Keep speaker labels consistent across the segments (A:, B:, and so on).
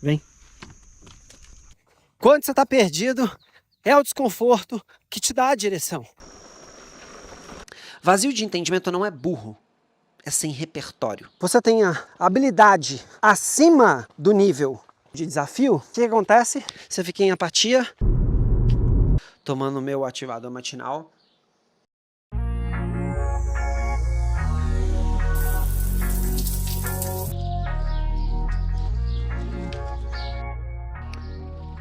A: Vem. Quando você está perdido, é o desconforto que te dá a direção. Vazio de entendimento não é burro, é sem repertório. Você tem a habilidade acima do nível de desafio, o que acontece? Você fica em apatia, tomando o meu ativador matinal.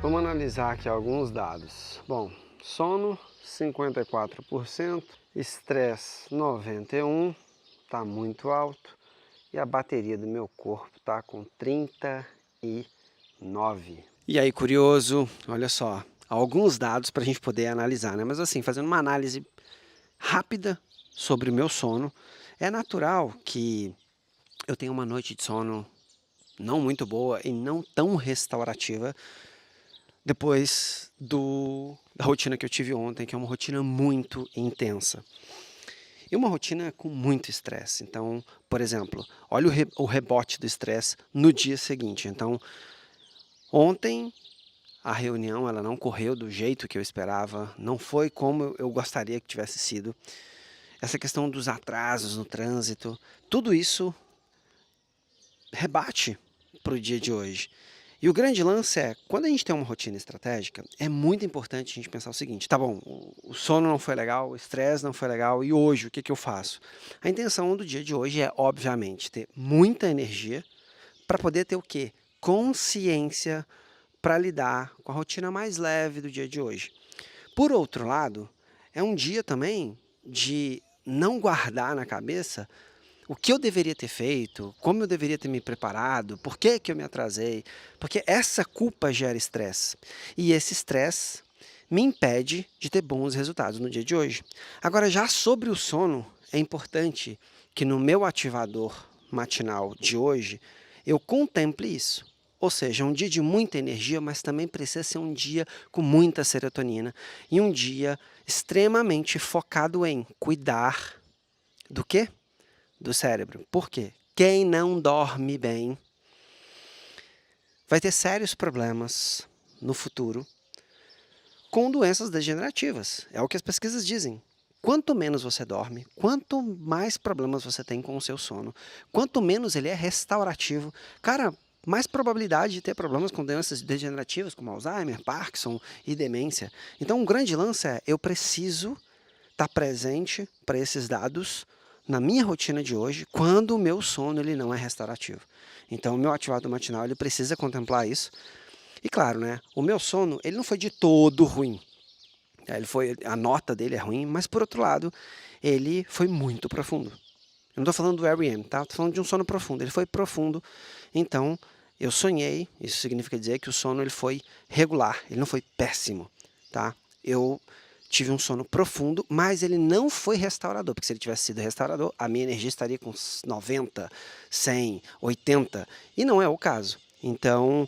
A: Vamos analisar aqui alguns dados. Bom, sono 54%, estresse 91%, está muito alto, e a bateria do meu corpo está com 39. E aí, curioso, olha só, alguns dados para a gente poder analisar, né? Mas assim, fazendo uma análise rápida sobre o meu sono, é natural que eu tenha uma noite de sono não muito boa e não tão restaurativa depois da rotina que eu tive ontem, que é uma rotina muito intensa. E uma rotina com muito estresse. Então, por exemplo, olha o rebote do estresse no dia seguinte. Então, ontem a reunião ela não correu do jeito que eu esperava, não foi como eu gostaria que tivesse sido. Essa questão dos atrasos no trânsito, tudo isso rebate para o dia de hoje. E o grande lance é, quando a gente tem uma rotina estratégica, é muito importante a gente pensar o seguinte, tá bom, o sono não foi legal, o estresse não foi legal, e hoje o que eu faço? A intenção do dia de hoje é, obviamente, ter muita energia para poder ter o quê? Consciência para lidar com a rotina mais leve do dia de hoje. Por outro lado, é um dia também de não guardar na cabeça o que eu deveria ter feito, como eu deveria ter me preparado, por que eu me atrasei, porque essa culpa gera estresse. E esse estresse me impede de ter bons resultados no dia de hoje. Agora, já sobre o sono, é importante que no meu ativador matinal de hoje, eu contemple isso. Ou seja, um dia de muita energia, mas também precisa ser um dia com muita serotonina. E um dia extremamente focado em cuidar do quê? Do cérebro. Por quê? Quem não dorme bem vai ter sérios problemas no futuro com doenças degenerativas. É o que as pesquisas dizem. Quanto menos você dorme, quanto mais problemas você tem com o seu sono, quanto menos ele é restaurativo, cara, mais probabilidade de ter problemas com doenças degenerativas como Alzheimer, Parkinson e demência. Então, um grande lance é, eu preciso estar presente para esses dados na minha rotina de hoje, quando o meu sono ele não é restaurativo. Então, o meu ativador matinal ele precisa contemplar isso. E claro, né, o meu sono ele não foi de todo ruim. A nota dele é ruim, mas por outro lado, ele foi muito profundo. Eu não estou falando do REM, tá? Estou falando de um sono profundo. Ele foi profundo, então eu sonhei. Isso significa dizer que o sono ele foi regular, ele não foi péssimo, tá? Eu tive um sono profundo, mas ele não foi restaurador, porque se ele tivesse sido restaurador, a minha energia estaria com 90, 100, 80, e não é o caso. Então,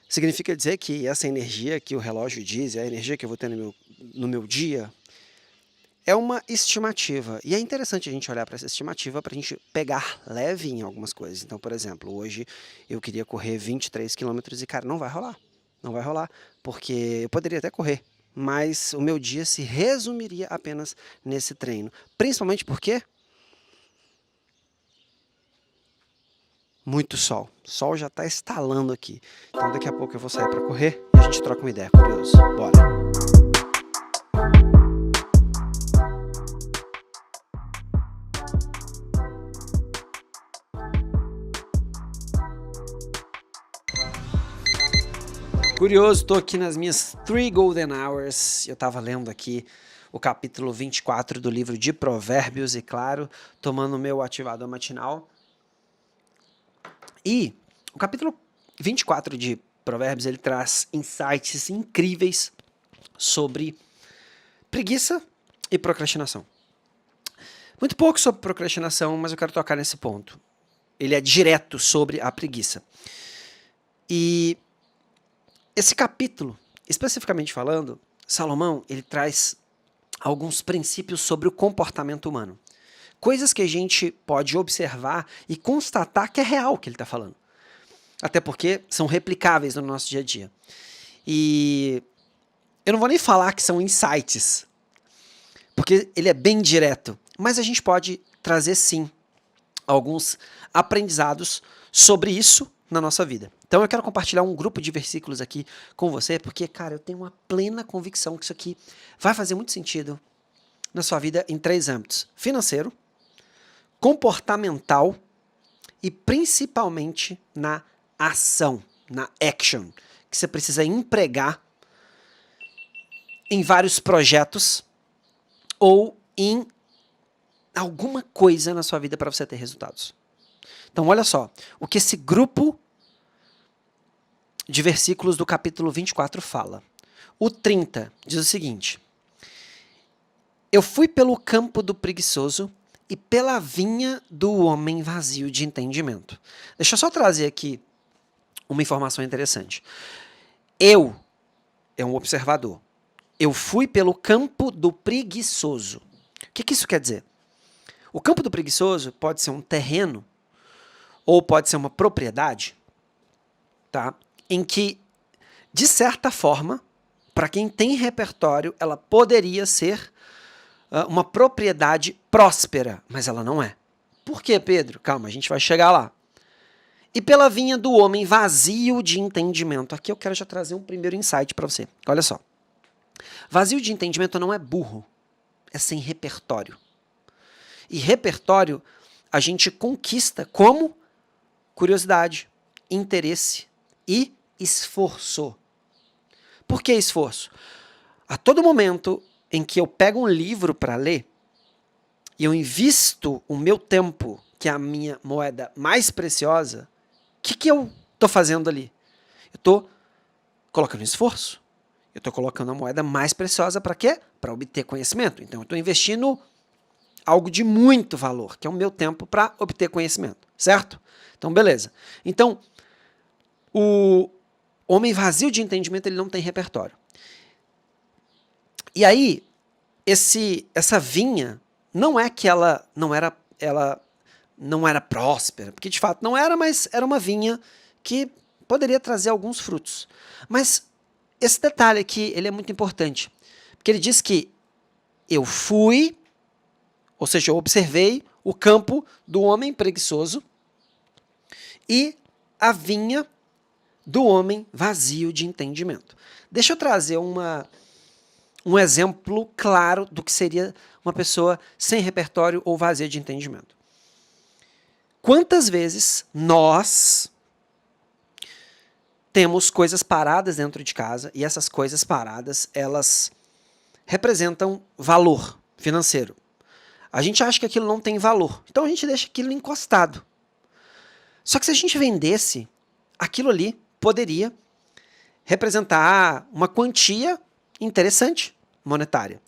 A: significa dizer que essa energia que o relógio diz, é a energia que eu vou ter no meu dia, é uma estimativa. E é interessante a gente olhar para essa estimativa para a gente pegar leve em algumas coisas. Então, por exemplo, hoje eu queria correr 23 quilômetros e, cara, não vai rolar. Não vai rolar, porque eu poderia até correr, mas o meu dia se resumiria apenas nesse treino. Principalmente porque muito sol. O sol já está estalando aqui. Então daqui a pouco eu vou sair para correr e a gente troca uma ideia. Curioso? Bora! Curioso, estou aqui nas minhas 3 Golden Hours. Eu estava lendo aqui o capítulo 24 do livro de Provérbios e, claro, tomando o meu ativador matinal. E o capítulo 24 de Provérbios, ele traz insights incríveis sobre preguiça e procrastinação. Muito pouco sobre procrastinação, mas eu quero tocar nesse ponto. Ele é direto sobre a preguiça. E esse capítulo, especificamente falando, Salomão, ele traz alguns princípios sobre o comportamento humano. Coisas que a gente pode observar e constatar que é real o que ele está falando. até porque são replicáveis no nosso dia a dia. E eu não vou nem falar que são insights, porque ele é bem direto, mas a gente pode trazer sim alguns aprendizados sobre isso na nossa vida. Então eu quero compartilhar um grupo de versículos aqui com você, porque, cara, eu tenho uma plena convicção que isso aqui vai fazer muito sentido na sua vida em 3 âmbitos: financeiro, comportamental e principalmente na ação, na action, que você precisa empregar em vários projetos ou em alguma coisa na sua vida para você ter resultados. Então olha só, o que esse grupo de versículos do capítulo 24 fala. O 30 diz o seguinte: eu fui pelo campo do preguiçoso e pela vinha do homem vazio de entendimento. Deixa eu só trazer aqui uma informação interessante. Eu é um observador. Eu fui pelo campo do preguiçoso. O que isso quer dizer? O campo do preguiçoso pode ser um terreno ou pode ser uma propriedade, tá? Em que, de certa forma, para quem tem repertório, ela poderia ser uma propriedade próspera, mas ela não é. Por quê, Pedro? Calma, a gente vai chegar lá. E pela vinha do homem vazio de entendimento. Aqui eu quero já trazer um primeiro insight para você. Olha só. Vazio de entendimento não é burro, é sem repertório. E repertório a gente conquista como curiosidade, interesse e esforço. Por que esforço? A todo momento em que eu pego um livro para ler e eu invisto o meu tempo, que é a minha moeda mais preciosa, o que eu estou fazendo ali? Eu estou colocando esforço. Eu estou colocando a moeda mais preciosa para quê? Para obter conhecimento. Então eu estou investindo algo de muito valor, que é o meu tempo para obter conhecimento, certo? Então beleza. Então o homem vazio de entendimento, ele não tem repertório. E aí, essa vinha, não é que ela não era próspera, porque de fato não era, mas era uma vinha que poderia trazer alguns frutos. Mas esse detalhe aqui, ele é muito importante, porque ele diz que eu fui, ou seja, eu observei o campo do homem preguiçoso e a vinha do homem vazio de entendimento. Deixa eu trazer um exemplo claro do que seria uma pessoa sem repertório ou vazia de entendimento. Quantas vezes nós temos coisas paradas dentro de casa e essas coisas paradas, elas representam valor financeiro. A gente acha que aquilo não tem valor, então a gente deixa aquilo encostado. Só que se a gente vendesse, aquilo ali poderia representar uma quantia interessante monetária.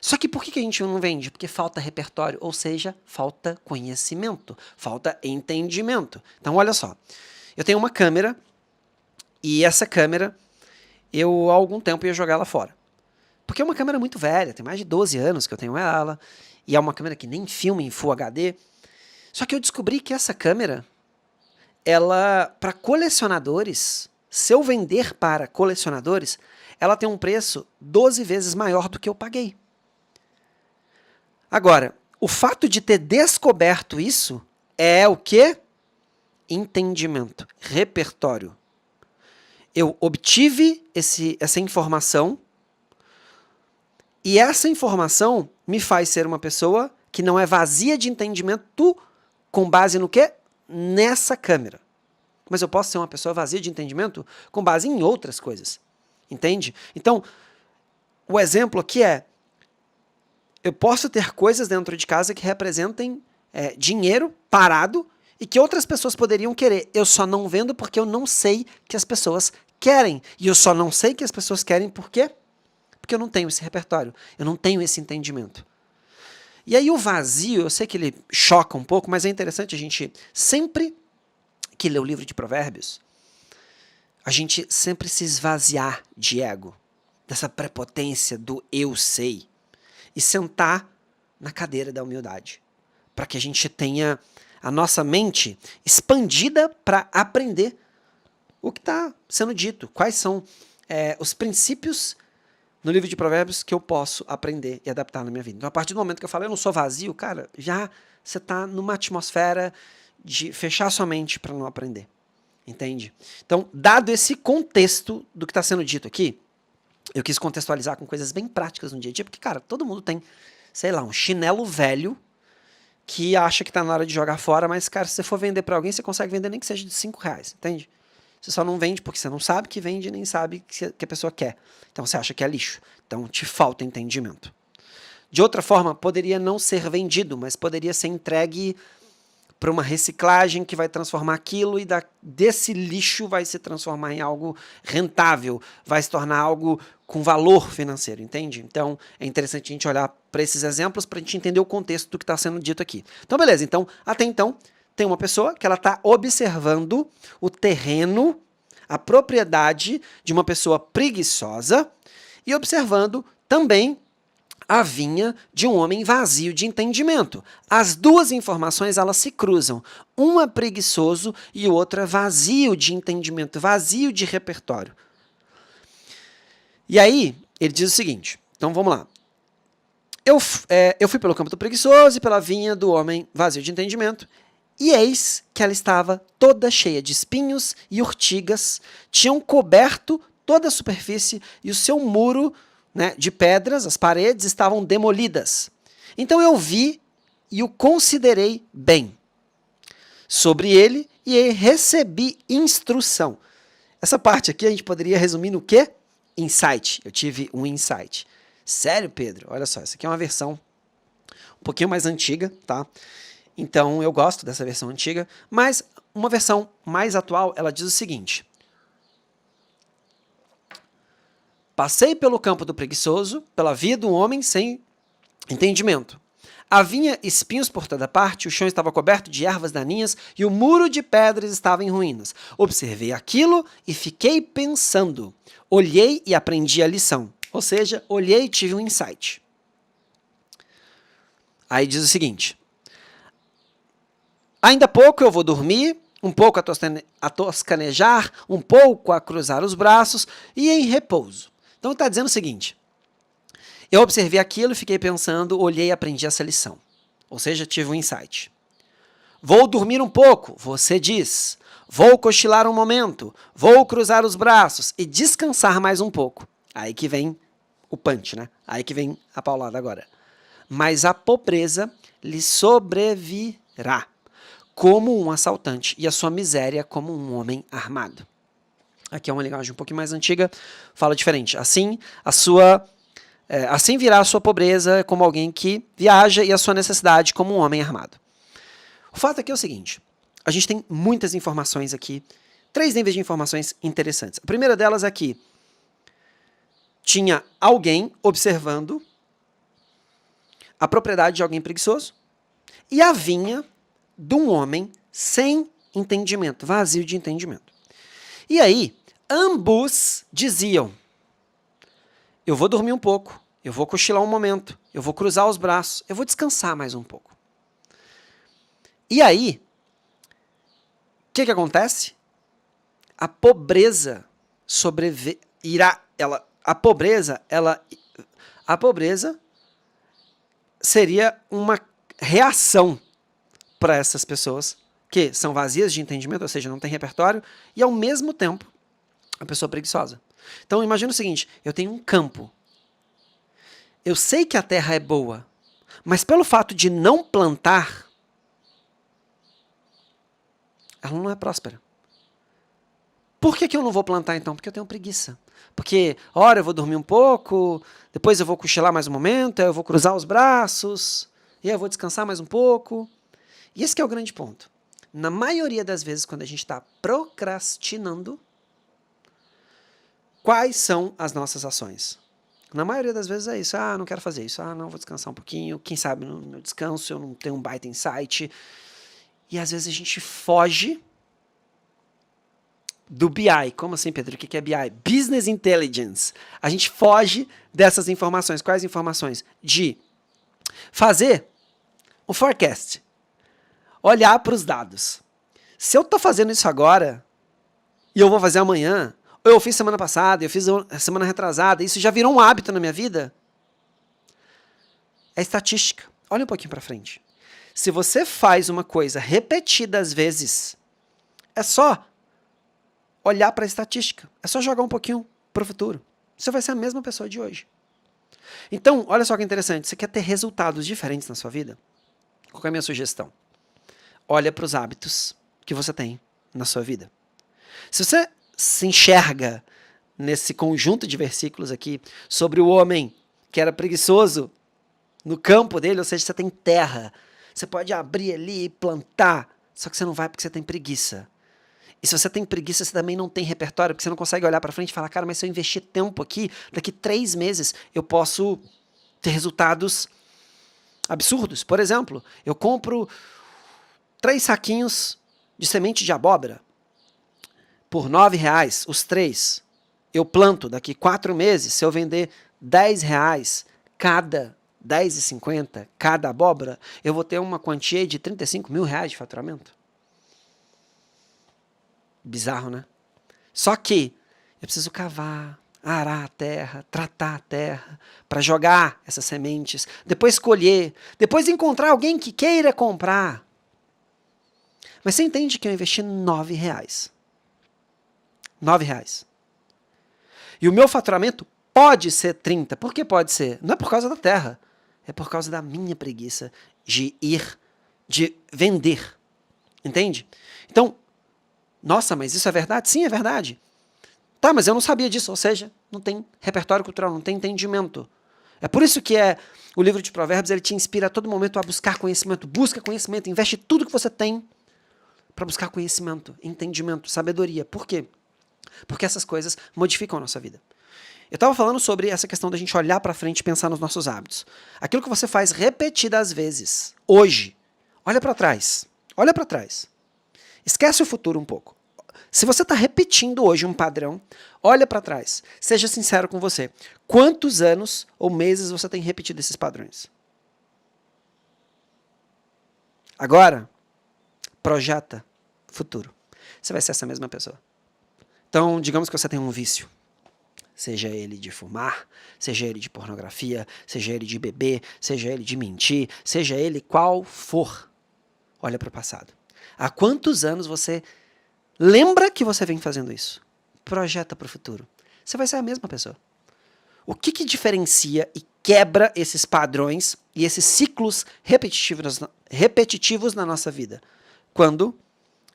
A: Só que por que a gente não vende? Porque falta repertório, ou seja, falta conhecimento, falta entendimento. Então olha só, eu tenho uma câmera e essa câmera eu há algum tempo ia jogar ela fora. Porque é uma câmera muito velha, tem mais de 12 anos que eu tenho ela, e é uma câmera que nem filma em Full HD. Só que eu descobri que essa câmera, ela, para colecionadores, se eu vender para colecionadores, ela tem um preço 12 vezes maior do que eu paguei. Agora, o fato de ter descoberto isso é o quê? Entendimento, repertório. Eu obtive essa informação e essa informação me faz ser uma pessoa que não é vazia de entendimento com base no quê? Nessa câmera. Mas eu posso ser uma pessoa vazia de entendimento com base em outras coisas. Entende? Então, o exemplo aqui é: eu posso ter coisas dentro de casa que representem dinheiro parado e que outras pessoas poderiam querer. Eu só não vendo porque eu não sei que as pessoas querem. E eu só não sei que as pessoas querem por quê? Porque eu não tenho esse repertório, eu não tenho esse entendimento. E aí o vazio, eu sei que ele choca um pouco, mas é interessante a gente, sempre que lê o livro de Provérbios, a gente sempre se esvaziar de ego, dessa prepotência do eu sei, e sentar na cadeira da humildade, para que a gente tenha a nossa mente expandida para aprender o que está sendo dito, quais são os princípios no livro de Provérbios que eu posso aprender e adaptar na minha vida. Então, a partir do momento que eu falo, eu não sou vazio, cara, já você está numa atmosfera de fechar sua mente para não aprender. Entende? Então, dado esse contexto do que está sendo dito aqui, eu quis contextualizar com coisas bem práticas no dia a dia, porque, cara, todo mundo tem, sei lá, um chinelo velho que acha que está na hora de jogar fora, mas, cara, se você for vender para alguém, você consegue vender nem que seja de R$5, entende? Você só não vende porque você não sabe que vende, nem sabe que a pessoa quer. Então você acha que é lixo. Então te falta entendimento. De outra forma, poderia não ser vendido, mas poderia ser entregue para uma reciclagem que vai transformar aquilo e desse lixo vai se transformar em algo rentável, vai se tornar algo com valor financeiro, entende? Então é interessante a gente olhar para esses exemplos para a gente entender o contexto do que está sendo dito aqui. Então beleza, então até então tem uma pessoa que ela está observando o terreno, a propriedade de uma pessoa preguiçosa e observando também a vinha de um homem vazio de entendimento. As duas informações elas se cruzam. Um é preguiçoso e o outro é vazio de entendimento, vazio de repertório. E aí, ele diz o seguinte, então vamos lá. Eu fui pelo campo do preguiçoso e pela vinha do homem vazio de entendimento, e eis que ela estava toda cheia de espinhos e urtigas, tinham coberto toda a superfície e o seu muro, né, de pedras, as paredes estavam demolidas. Então eu vi e o considerei bem sobre ele e recebi instrução. Essa parte aqui a gente poderia resumir no quê? Insight. Eu tive um insight. Sério, Pedro? Olha só, essa aqui é uma versão um pouquinho mais antiga, tá? Então eu gosto dessa versão antiga, mas uma versão mais atual, ela diz o seguinte: passei pelo campo do preguiçoso, pela via do homem sem entendimento. Havia espinhos por toda parte, o chão estava coberto de ervas daninhas e o muro de pedras estava em ruínas. Observei aquilo e fiquei pensando. Olhei e aprendi a lição. Ou seja, olhei e tive um insight. Aí diz o seguinte: ainda pouco eu vou dormir, um pouco a toscanejar, um pouco a cruzar os braços e em repouso. Então está dizendo o seguinte: eu observei aquilo, fiquei pensando, olhei e aprendi essa lição. Ou seja, tive um insight. Vou dormir um pouco, você diz. Vou cochilar um momento, vou cruzar os braços e descansar mais um pouco. Aí que vem o punch, né? Aí que vem a paulada agora. Mas a pobreza lhe sobrevirá como um assaltante e a sua miséria como um homem armado. Aqui é uma linguagem um pouquinho mais antiga, fala diferente. Assim virá a sua pobreza como alguém que viaja e a sua necessidade como um homem armado. O fato aqui é o seguinte: a gente tem muitas informações aqui, 3 níveis de informações interessantes. A primeira delas é que tinha alguém observando a propriedade de alguém preguiçoso e a vinha de um homem sem entendimento, vazio de entendimento. E aí, ambos diziam: eu vou dormir um pouco, eu vou cochilar um momento, eu vou cruzar os braços, eu vou descansar mais um pouco. E aí, o que acontece? A pobreza irá, a pobreza seria uma reação para essas pessoas que são vazias de entendimento, ou seja, não tem repertório, e ao mesmo tempo a pessoa preguiçosa. Então imagina o seguinte: eu tenho um campo, eu sei que a terra é boa, mas pelo fato de não plantar, ela não é próspera. Por que eu não vou plantar então? Porque eu tenho preguiça. Porque, ora, eu vou dormir um pouco, depois eu vou cochilar mais um momento, eu vou cruzar os braços, e aí eu vou descansar mais um pouco. E esse que é o grande ponto. Na maioria das vezes, quando a gente está procrastinando, quais são as nossas ações? Na maioria das vezes é isso. Ah, não quero fazer isso. Ah, não, vou descansar um pouquinho. Quem sabe no meu descanso eu não tenho um baita insight. E às vezes a gente foge do BI. Como assim, Pedro? O que é BI? Business Intelligence. A gente foge dessas informações. Quais informações? De fazer um forecast. Olhar para os dados. Se eu estou fazendo isso agora, e eu vou fazer amanhã, ou eu fiz semana passada, eu fiz semana retrasada, isso já virou um hábito na minha vida, é estatística. Olha um pouquinho para frente. Se você faz uma coisa repetidas vezes, é só olhar para a estatística, é só jogar um pouquinho para o futuro. Você vai ser a mesma pessoa de hoje. Então, olha só que interessante, você quer ter resultados diferentes na sua vida? Qual é a minha sugestão? Olha para os hábitos que você tem na sua vida. Se você se enxerga nesse conjunto de versículos aqui sobre o homem que era preguiçoso no campo dele, ou seja, você tem terra, você pode abrir ali e plantar, só que você não vai porque você tem preguiça. E se você tem preguiça, você também não tem repertório, porque você não consegue olhar para frente e falar, cara, mas se eu investir tempo aqui, daqui 3 meses eu posso ter resultados absurdos. Por exemplo, eu compro 3 saquinhos de semente de abóbora por R$9, os 3. Eu planto daqui 4 meses, se eu vender R$10 cada, R$10,50 cada abóbora, eu vou ter uma quantia de R$35 mil de faturamento. Bizarro, né? Só que eu preciso cavar, arar a terra, tratar a terra, para jogar essas sementes, depois colher, depois encontrar alguém que queira comprar. Mas você entende que eu investi R$9. R$9. E o meu faturamento pode ser 30. Por que pode ser? Não é por causa da terra. É por causa da minha preguiça de vender. Entende? Então, nossa, mas isso é verdade? Sim, é verdade. Tá, mas eu não sabia disso. Ou seja, não tem repertório cultural, não tem entendimento. É por isso que o livro de Provérbios, ele te inspira a todo momento a buscar conhecimento. Busca conhecimento, investe tudo que você tem para buscar conhecimento, entendimento, sabedoria. Por quê? Porque essas coisas modificam a nossa vida. Eu estava falando sobre essa questão da gente olhar para frente e pensar nos nossos hábitos. Aquilo que você faz repetidas vezes, hoje, olha para trás. Olha para trás. Esquece o futuro um pouco. Se você está repetindo hoje um padrão, olha para trás. Seja sincero com você. Quantos anos ou meses você tem repetido esses padrões? Agora, projeta futuro. Você vai ser essa mesma pessoa. Então, digamos que você tem um vício. Seja ele de fumar, seja ele de pornografia, seja ele de beber, seja ele de mentir, seja ele qual for. Olha para o passado. Há quantos anos você lembra que você vem fazendo isso? Projeta para o futuro. Você vai ser a mesma pessoa. O que diferencia e quebra esses padrões e esses ciclos repetitivos na nossa vida? Quando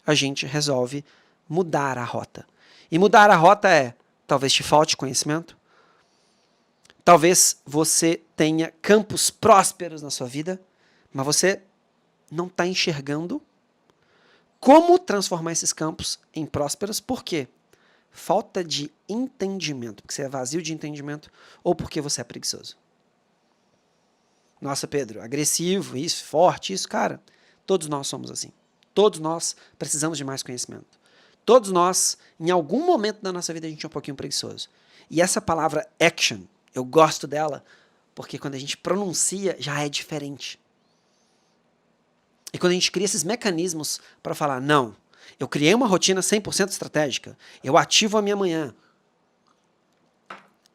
A: a gente resolve mudar a rota. E mudar a rota talvez te falte conhecimento, talvez você tenha campos prósperos na sua vida, mas você não está enxergando como transformar esses campos em prósperos. Por quê? Falta de entendimento, porque você é vazio de entendimento ou porque você é preguiçoso. Nossa, Pedro, agressivo, isso, forte, isso, cara, todos nós somos assim. Todos nós precisamos de mais conhecimento. Todos nós, em algum momento da nossa vida, a gente é um pouquinho preguiçoso. E essa palavra action, eu gosto dela, porque quando a gente pronuncia, já é diferente. E quando a gente cria esses mecanismos para falar, não, eu criei uma rotina 100% estratégica, eu ativo a minha manhã,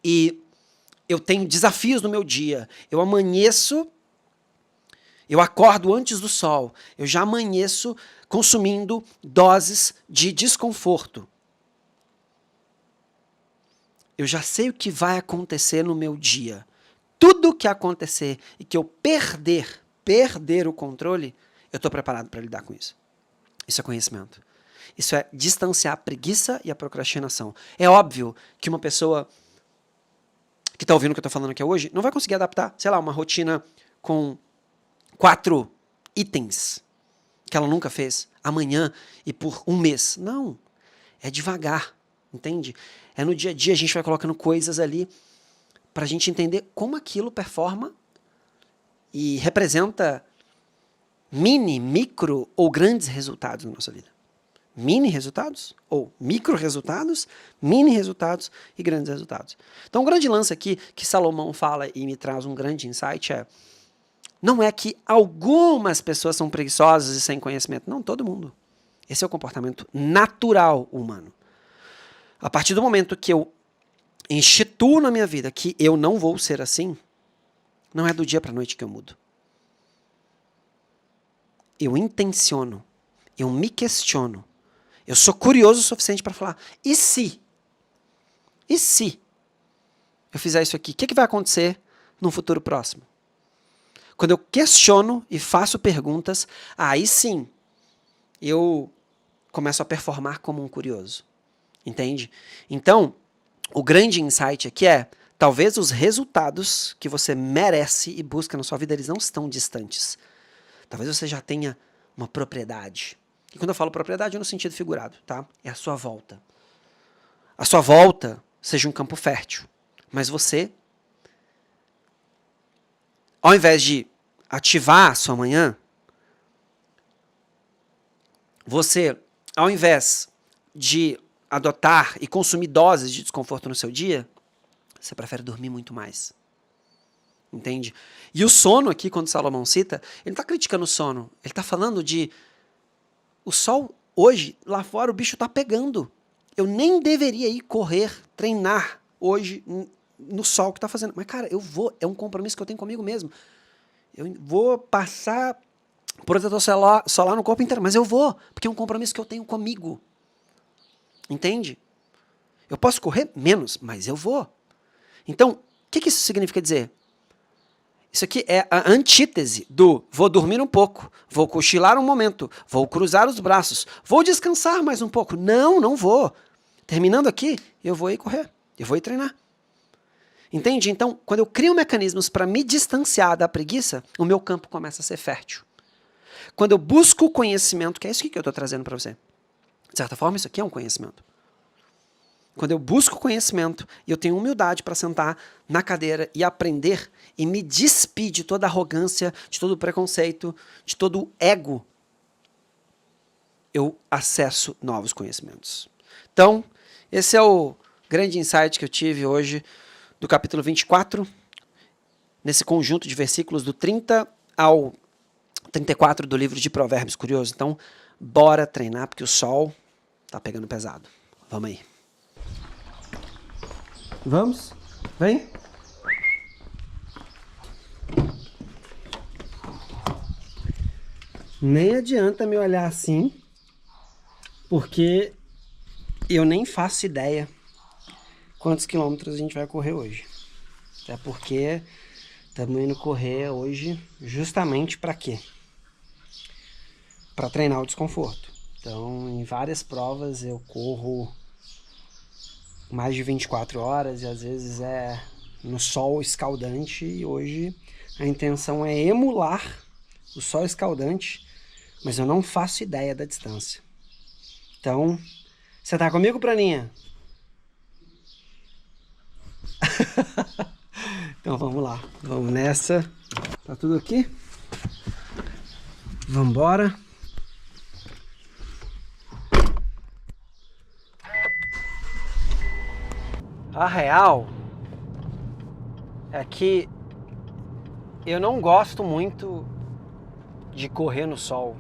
A: e eu tenho desafios no meu dia, eu amanheço, eu acordo antes do sol, eu já amanheço consumindo doses de desconforto. Eu já sei o que vai acontecer no meu dia. Tudo que acontecer e que eu perder o controle, eu estou preparado para lidar com isso. Isso é conhecimento. Isso é distanciar a preguiça e a procrastinação. É óbvio que uma pessoa que está ouvindo o que eu estou falando aqui hoje não vai conseguir adaptar, sei lá, uma rotina com 4 itens que ela nunca fez, amanhã e por um mês. Não, é devagar, entende? É no dia a dia a gente vai colocando coisas ali para a gente entender como aquilo performa e representa mini, micro ou grandes resultados na nossa vida. Mini resultados ou micro resultados, mini resultados e grandes resultados. Então o grande lance aqui que Salomão fala e me traz um grande insight não é que algumas pessoas são preguiçosas e sem conhecimento. Não, todo mundo. Esse é o comportamento natural humano. A partir do momento que eu instituo na minha vida que eu não vou ser assim, não é do dia para a noite que eu mudo. Eu intenciono, eu me questiono, eu sou curioso o suficiente para falar, e se? E se eu fizer isso aqui, o que vai acontecer no futuro próximo? Quando eu questiono e faço perguntas, aí sim eu começo a performar como um curioso. Entende? Então, o grande insight aqui é, talvez os resultados que você merece e busca na sua vida, eles não estão distantes. Talvez você já tenha uma propriedade. E quando eu falo propriedade, é no sentido figurado, tá? É a sua volta. A sua volta seja um campo fértil. Mas você, ao invés de ativar a sua manhã, você, ao invés de adotar e consumir doses de desconforto no seu dia, você prefere dormir muito mais. Entende? E o sono aqui, quando Salomão cita, ele não está criticando o sono. Ele está falando de... O sol, hoje, lá fora, o bicho está pegando. Eu nem deveria ir correr, treinar hoje no sol que está fazendo. Mas, cara, eu vou. É um compromisso que eu tenho comigo mesmo. Eu vou passar protetor solar no corpo inteiro. Mas eu vou, porque é um compromisso que eu tenho comigo. Entende? Eu posso correr menos, mas eu vou. Então, o que isso significa dizer? Isso aqui é a antítese do vou dormir um pouco, vou cochilar um momento, vou cruzar os braços, vou descansar mais um pouco. Não, não vou. Terminando aqui, eu vou ir correr, eu vou ir treinar. Entende? Então, quando eu crio mecanismos para me distanciar da preguiça, o meu campo começa a ser fértil. Quando eu busco o conhecimento, que é isso que eu estou trazendo para você. De certa forma, isso aqui é um conhecimento. Quando eu busco conhecimento e eu tenho humildade para sentar na cadeira e aprender e me despir de toda a arrogância, de todo o preconceito, de todo o ego, eu acesso novos conhecimentos. Então, esse é o grande insight que eu tive hoje do capítulo 24, nesse conjunto de versículos do 30 ao 34 do livro de Provérbios. Curioso? Então, bora treinar porque o sol tá pegando pesado. Vamos aí. Vamos? Vem. Nem adianta me olhar assim, porque eu nem faço ideia quantos quilômetros a gente vai correr hoje. Até porque estamos indo correr hoje justamente para quê? Para treinar o desconforto. Então, em várias provas eu corro mais de 24 horas e às vezes é no sol escaldante, e hoje a intenção é emular o sol escaldante, mas eu não faço ideia da distância. Então, você tá comigo, Praninha? Então vamos lá, vamos nessa. Tá tudo aqui? Vamos embora. A real é que eu não gosto muito de correr no sol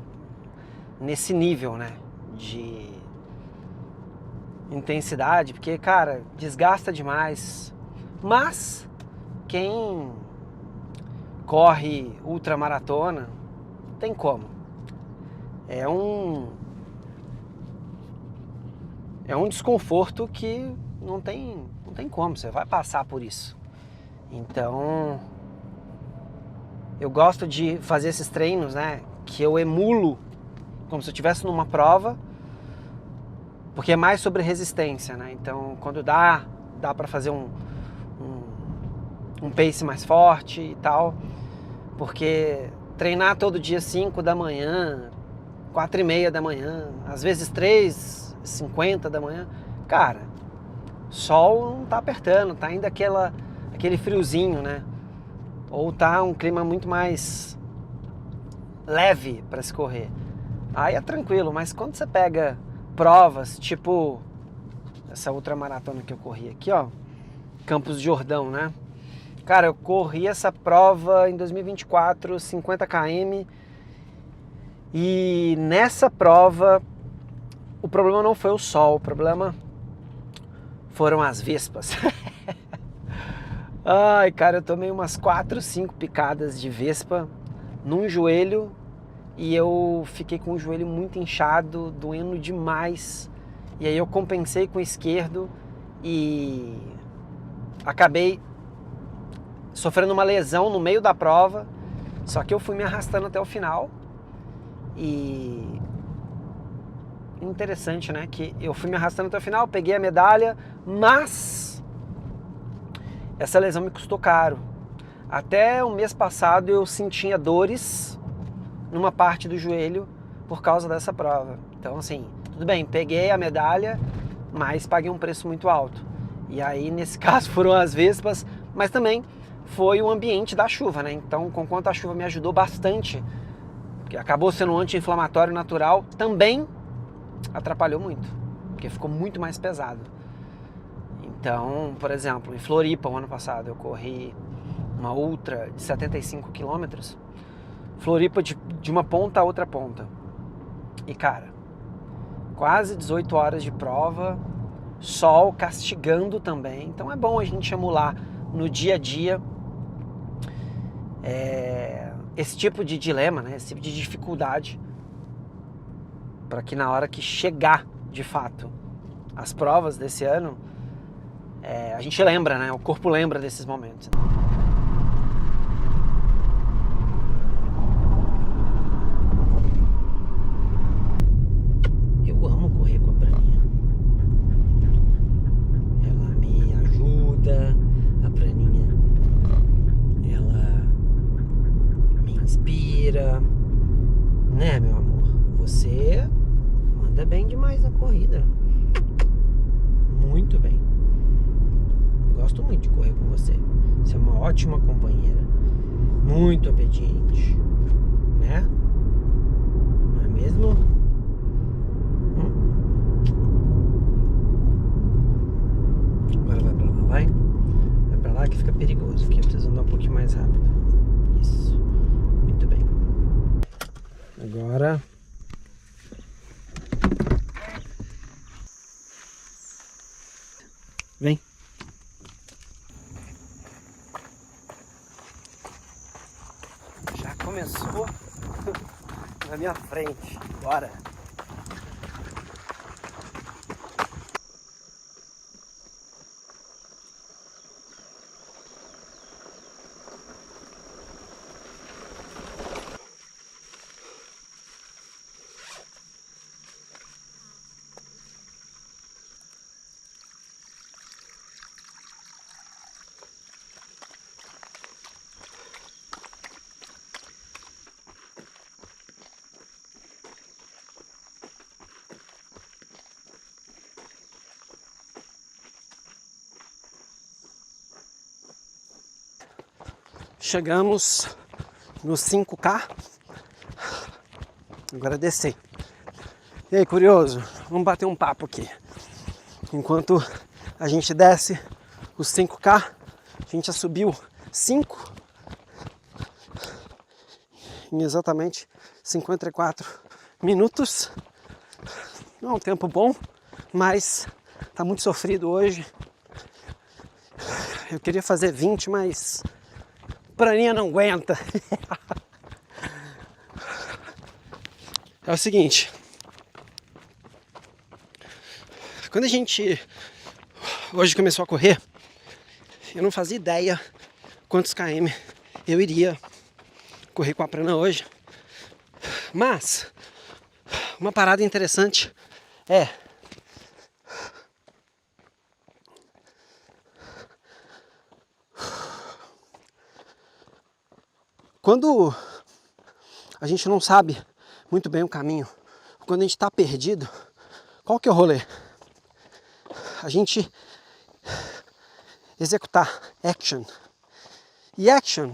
A: nesse nível, né, de intensidade, porque, cara, desgasta demais. Mas quem corre ultramaratona, tem como. É um desconforto que não tem como, você vai passar por isso. Então, eu gosto de fazer esses treinos, né, que eu emulo como se eu estivesse numa prova, porque é mais sobre resistência, né? Então, quando dá para fazer um pace mais forte e tal, porque treinar todo dia 5 da manhã, 4:30 da manhã, às vezes 3:50 da manhã, cara, sol não tá apertando, tá ainda aquele friozinho, né? Ou tá um clima muito mais leve para se correr. Aí é tranquilo, mas quando você pega provas, tipo essa ultramaratona que eu corri aqui, ó, Campos de Jordão, né? Cara, eu corri essa prova em 2024, 50 km, e nessa prova o problema não foi o sol, o problema foram as vespas. Ai, cara, eu tomei umas 4, 5 picadas de vespa num joelho e eu fiquei com o joelho muito inchado, doendo demais. E aí eu compensei com o esquerdo e acabei sofrendo uma lesão no meio da prova, só que eu fui me arrastando até o final. E interessante, né, que eu fui me arrastando até o final, peguei a medalha, mas essa lesão me custou caro. Até o mês passado eu sentia dores numa parte do joelho por causa dessa prova. Então assim, tudo bem, peguei a medalha, mas paguei um preço muito alto. E aí nesse caso foram as vespas, mas também foi o ambiente da chuva, né? Então, conquanto a chuva me ajudou bastante, que acabou sendo um anti-inflamatório natural, também atrapalhou muito, porque ficou muito mais pesado. Então, por exemplo, em Floripa, o ano passado, eu corri uma ultra de 75 quilômetros, Floripa de uma ponta a outra ponta. E, cara, quase 18 horas de prova, sol castigando também. Então é bom a gente emular no dia a dia esse tipo de dilema, né? Esse tipo de dificuldade, para que na hora que chegar de fato as provas desse ano, a gente lembra, né? O corpo lembra desses momentos. Eu amo correr com a Praninha. Ela me ajuda, a Praninha, ela me inspira, né, meu amor? Você manda bem demais na corrida. Muito bem. Gosto muito de correr com você. Você é uma ótima companheira. Muito obediente, né? Não é mesmo? Agora vai pra lá, vai. Vai pra lá que fica perigoso, porque eu preciso andar um pouquinho mais rápido. Isso. Muito bem. Agora... vem. Já começou na minha frente. Bora. Chegamos no 5K. Agora descer. E aí, curioso? Vamos bater um papo aqui. Enquanto a gente desce os 5K, a gente já subiu 5 em exatamente 54 minutos. Não é um tempo bom, mas tá muito sofrido hoje. Eu queria fazer 20, mas Praninha não aguenta. É o seguinte, quando a gente hoje começou a correr, eu não fazia ideia quantos km eu iria correr com a Prana hoje. Mas uma parada interessante é quando a gente não sabe muito bem o caminho, quando a gente está perdido, qual que é o rolê? A gente executar action. E action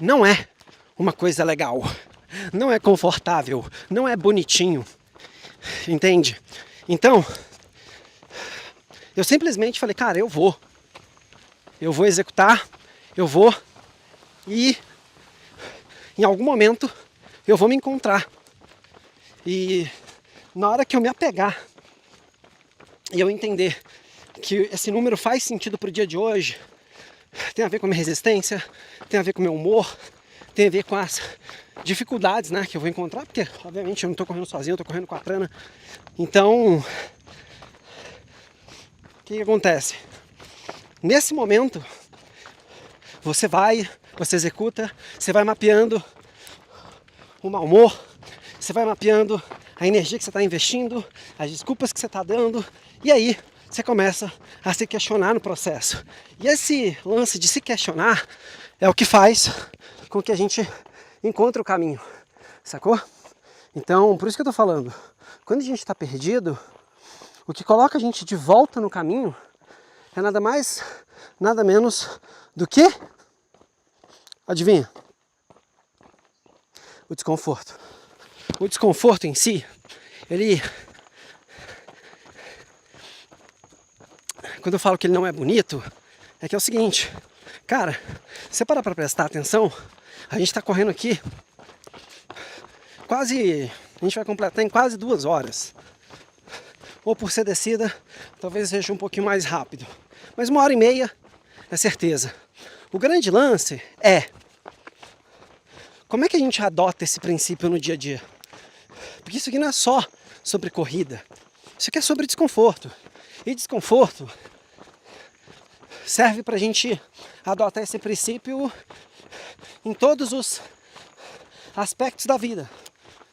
A: não é uma coisa legal, não é confortável, não é bonitinho, entende? Então, eu simplesmente falei, cara, eu vou executar, eu vou e em algum momento eu vou me encontrar. E na hora que eu me apegar e eu entender que esse número faz sentido para o dia de hoje, tem a ver com a minha resistência, tem a ver com o meu humor, tem a ver com as dificuldades, né, que eu vou encontrar, porque obviamente eu não estou correndo sozinho, eu estou correndo com a Prana. Então, o que acontece? Nesse momento, você executa, você vai mapeando o mau humor, você vai mapeando a energia que você está investindo, as desculpas que você está dando, e aí você começa a se questionar no processo. E esse lance de se questionar é o que faz com que a gente encontre o caminho, sacou? Então, por isso que eu tô falando, quando a gente está perdido, o que coloca a gente de volta no caminho é nada mais, nada menos do que, adivinha? O desconforto. O desconforto em si, ele... Quando eu falo que ele não é bonito, é que é o seguinte, cara, se você parar pra prestar atenção, a gente tá correndo aqui quase... A gente vai completar em quase 2 horas. Ou por ser descida, talvez seja um pouquinho mais rápido. Mas 1h30 é certeza. O grande lance é como é que a gente adota esse princípio no dia a dia? Porque isso aqui não é só sobre corrida. Isso aqui é sobre desconforto. E desconforto serve pra gente adotar esse princípio em todos os aspectos da vida.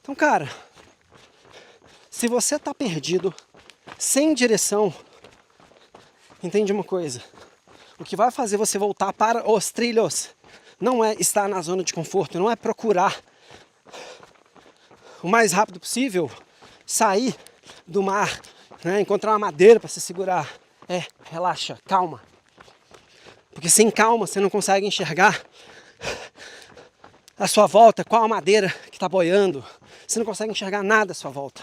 A: Então, cara, se você tá perdido, sem direção, entende uma coisa? O que vai fazer você voltar para os trilhos não é estar na zona de conforto, não é procurar o mais rápido possível sair do mar, né, encontrar uma madeira para se segurar. Relaxa, calma. Porque sem calma você não consegue enxergar à sua volta qual a madeira que está boiando. Você não consegue enxergar nada à sua volta.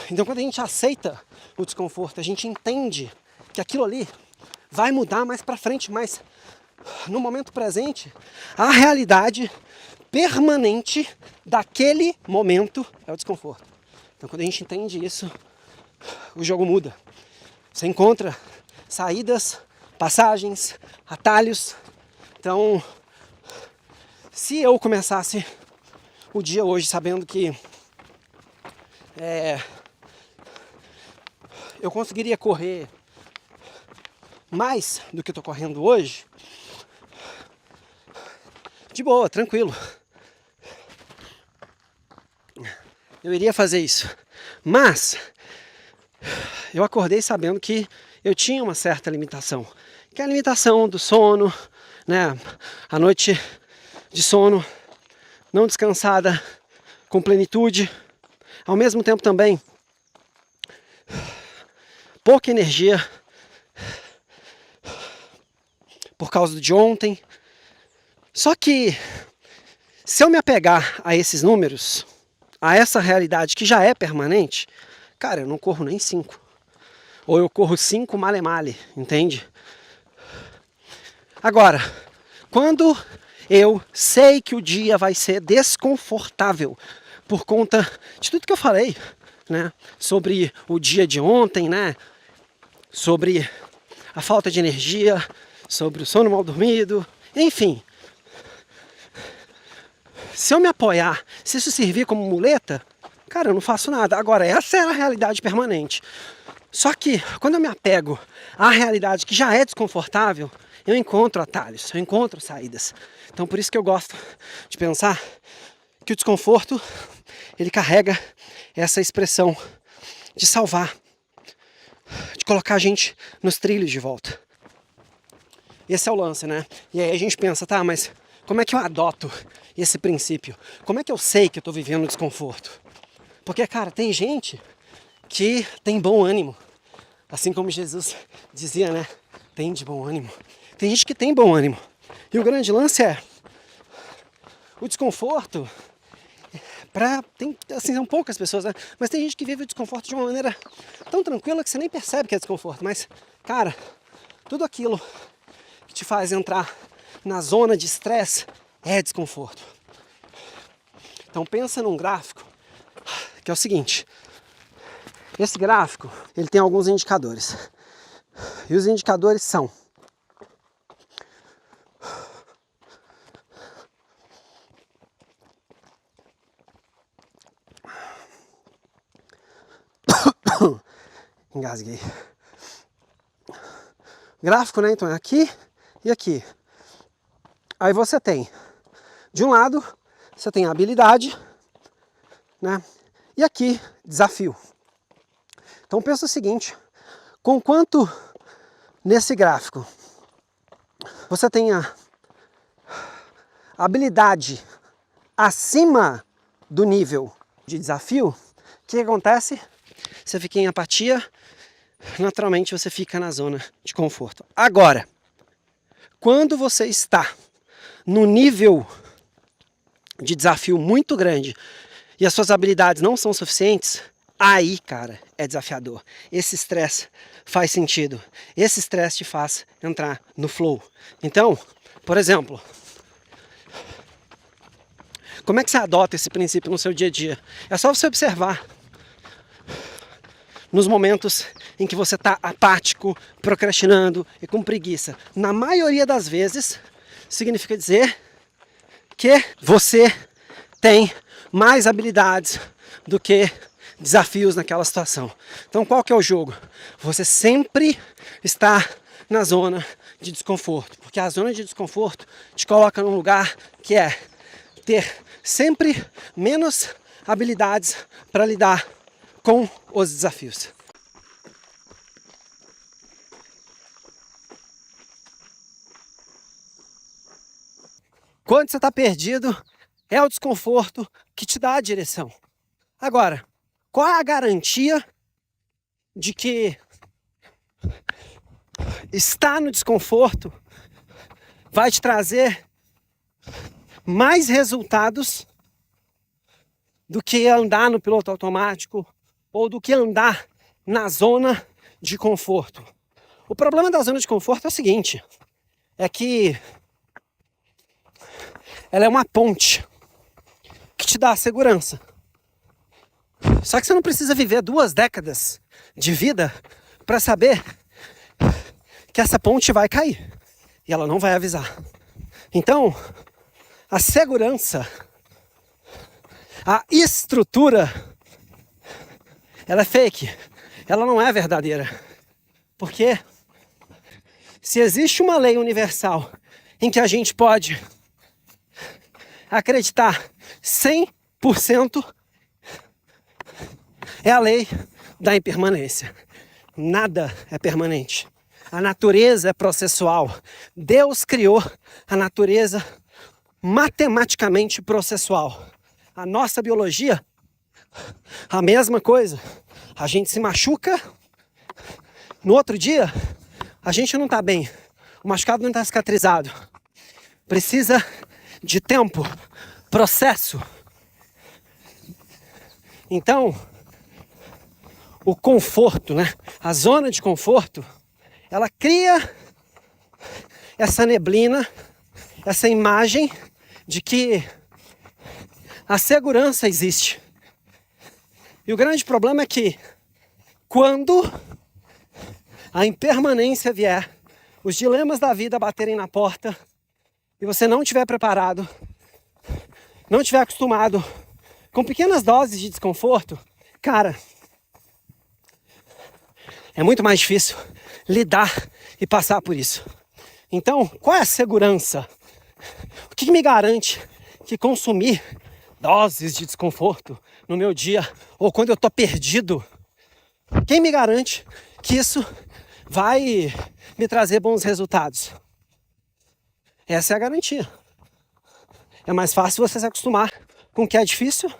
A: Então, quando a gente aceita o desconforto, a gente entende que aquilo ali vai mudar mais para frente, mas no momento presente, a realidade permanente daquele momento é o desconforto. Então, quando a gente entende isso, o jogo muda. Você encontra saídas, passagens, atalhos. Então, se eu começasse o dia hoje sabendo que eu conseguiria correr mais do que eu tô correndo hoje, de boa, tranquilo, eu iria fazer isso. Mas eu acordei sabendo que eu tinha uma certa limitação, que é a limitação do sono, né? A noite de sono não descansada com plenitude, ao mesmo tempo também pouca energia por causa de ontem. Só que se eu me apegar a esses números, a essa realidade que já é permanente, cara, eu não corro nem 5. Ou eu corro 5 male male, entende? Agora, quando eu sei que o dia vai ser desconfortável por conta de tudo que eu falei, né? Sobre o dia de ontem, né? Sobre a falta de energia, sobre o sono mal dormido, enfim. Se eu me apoiar, se isso servir como muleta, cara, eu não faço nada. Agora, essa é a realidade permanente. Só que, quando eu me apego à realidade que já é desconfortável, eu encontro atalhos, eu encontro saídas. Então, por isso que eu gosto de pensar que o desconforto, ele carrega essa expressão de salvar, de colocar a gente nos trilhos de volta. Esse é o lance, né? E aí a gente pensa, tá, mas como é que eu adoto esse princípio? Como é que eu sei que eu tô vivendo desconforto? Porque, cara, tem gente que tem bom ânimo. Assim como Jesus dizia, né? Tem de bom ânimo. Tem gente que tem bom ânimo. E o grande lance é o desconforto. Assim, são poucas pessoas, né? Mas tem gente que vive o desconforto de uma maneira tão tranquila que você nem percebe que é desconforto. Mas, cara, tudo aquilo que te faz entrar na zona de estresse é desconforto. Então pensa num gráfico que é o seguinte. Esse gráfico, ele tem alguns indicadores. E os indicadores são: engasguei. Gráfico, né? Então é aqui e aqui. Aí você tem, de um lado, você tem a habilidade, né? E aqui, desafio. Então pensa o seguinte: com quanto nesse gráfico você tem a habilidade acima do nível de desafio, o que acontece? Você fica em apatia, naturalmente você fica na zona de conforto. Agora, quando você está no nível de desafio muito grande e as suas habilidades não são suficientes, aí, cara, é desafiador. Esse estresse faz sentido. Esse estresse te faz entrar no flow. Então, por exemplo, como é que você adota esse princípio no seu dia a dia? É só você observar nos momentos em que você está apático, procrastinando e com preguiça. Na maioria das vezes, significa dizer que você tem mais habilidades do que desafios naquela situação. Então qual que é o jogo? Você sempre está na zona de desconforto, porque a zona de desconforto te coloca num lugar que é ter sempre menos habilidades para lidar com os desafios. Quando você está perdido, é o desconforto que te dá a direção. Agora, qual é a garantia de que estar no desconforto vai te trazer mais resultados do que andar no piloto automático ou do que andar na zona de conforto? O problema da zona de conforto é o seguinte, é que ela é uma ponte que te dá segurança. Só que você não precisa viver 2 décadas de vida para saber que essa ponte vai cair e ela não vai avisar. Então, a segurança, a estrutura, ela é fake, ela não é verdadeira. Porque se existe uma lei universal em que a gente pode acreditar 100%, é a lei da impermanência. Nada é permanente. A natureza é processual. Deus criou a natureza matematicamente processual. A nossa biologia, a mesma coisa. A gente se machuca, no outro dia, a gente não está bem. O machucado não está cicatrizado. Precisa de tempo, processo. Então, o conforto, né? A zona de conforto, ela cria essa neblina, essa imagem de que a segurança existe. E o grande problema é que quando a impermanência vier, os dilemas da vida baterem na porta e você não estiver preparado, não estiver acostumado com pequenas doses de desconforto, cara, é muito mais difícil lidar e passar por isso. Então, qual é a segurança? O que me garante que consumir doses de desconforto no meu dia ou quando eu estou perdido, quem me garante que isso vai me trazer bons resultados? Essa é a garantia. É mais fácil você se acostumar com o que é difícil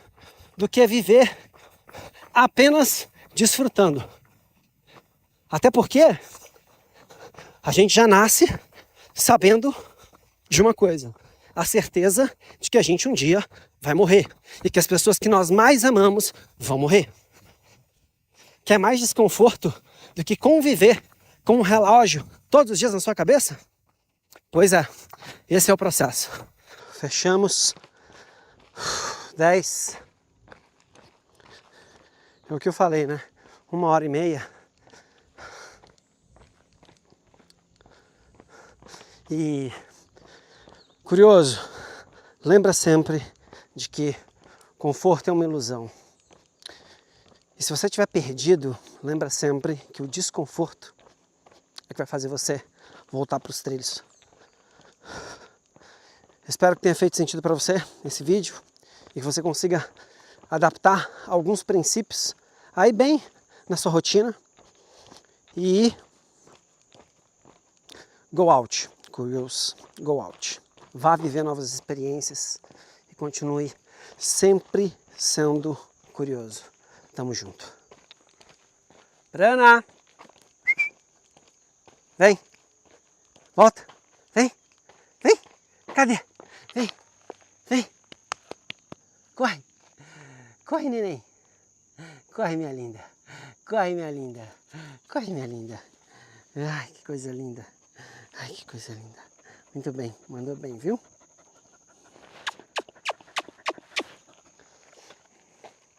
A: do que viver apenas desfrutando. Até porque a gente já nasce sabendo de uma coisa, a certeza de que a gente um dia vai morrer e que as pessoas que nós mais amamos vão morrer. Quer mais desconforto do que conviver com um relógio todos os dias na sua cabeça? Pois é, esse é o processo. Fechamos 10. É o que eu falei, né? 1h30. E curioso, lembra sempre de que conforto é uma ilusão. E se você estiver perdido, lembra sempre que o desconforto é que vai fazer você voltar para os trilhos. Espero que tenha feito sentido para você esse vídeo e que você consiga adaptar alguns princípios aí bem na sua rotina e go out, curious, go out. Vá viver novas experiências e continue sempre sendo curioso. Tamo junto. Brana! Vem! Volta! Vem! Vem! Cadê? Vem! Vem! Corre! Corre, neném! Corre, minha linda! Corre, minha linda! Corre, minha linda! Ai, que coisa linda! Ai, que coisa linda! Muito bem, mandou bem, viu?